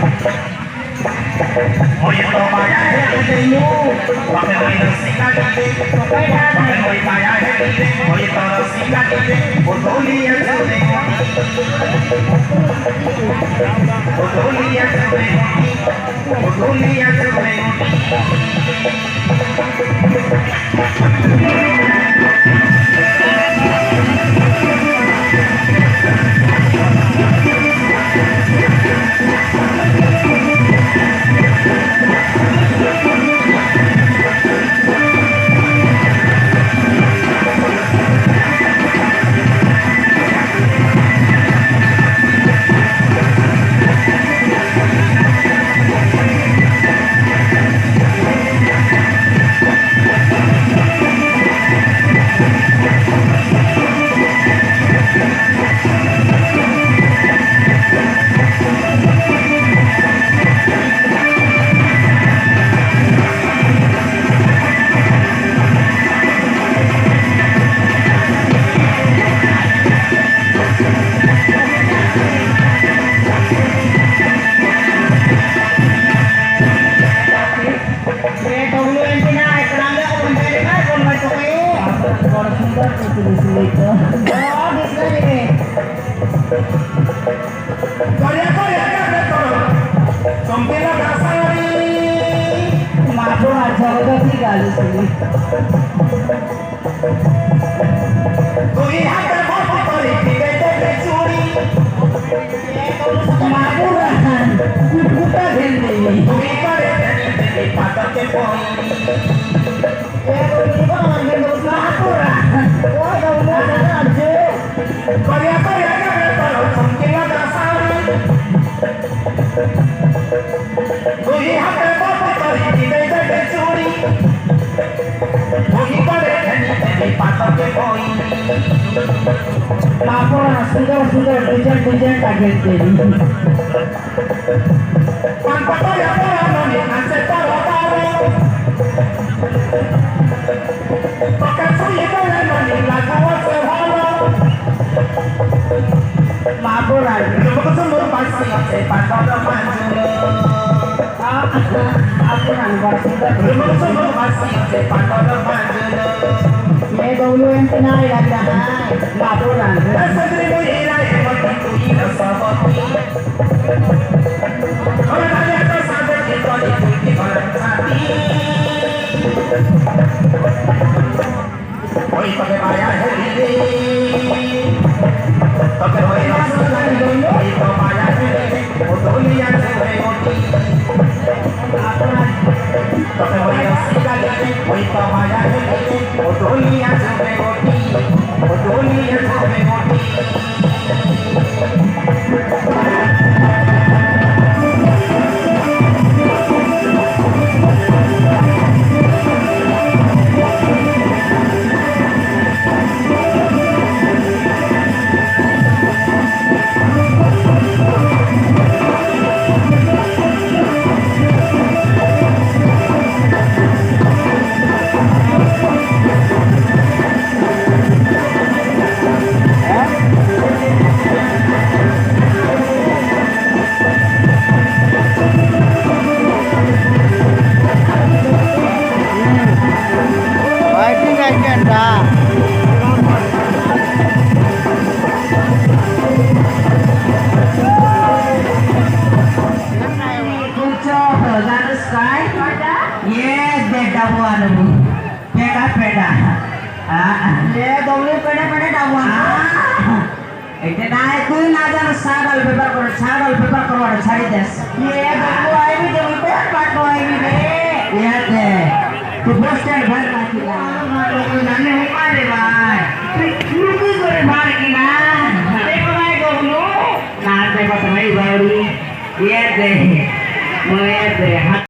Hoy ito kaya hindi mo. Bakit hoy nasikat hindi? Bakit hoy kaya hindi? Hoy ito nasikat hindi. Putuli ang sabi mo. Putuli ang sabi mo. Putuli ang sabi mo. sudah hujan kaget jadi. Laporan, dulu yang kenal laporan. Hoy pakai bayar ini, pakai hoy langsung lagi dulu. Hoy bayar ini, untuk lihat seperti pakai hoy langsung lagi. Hoy bayar ini, untuk lihat seperti, untuk lihat seperti. Bos dan bar lagi lah.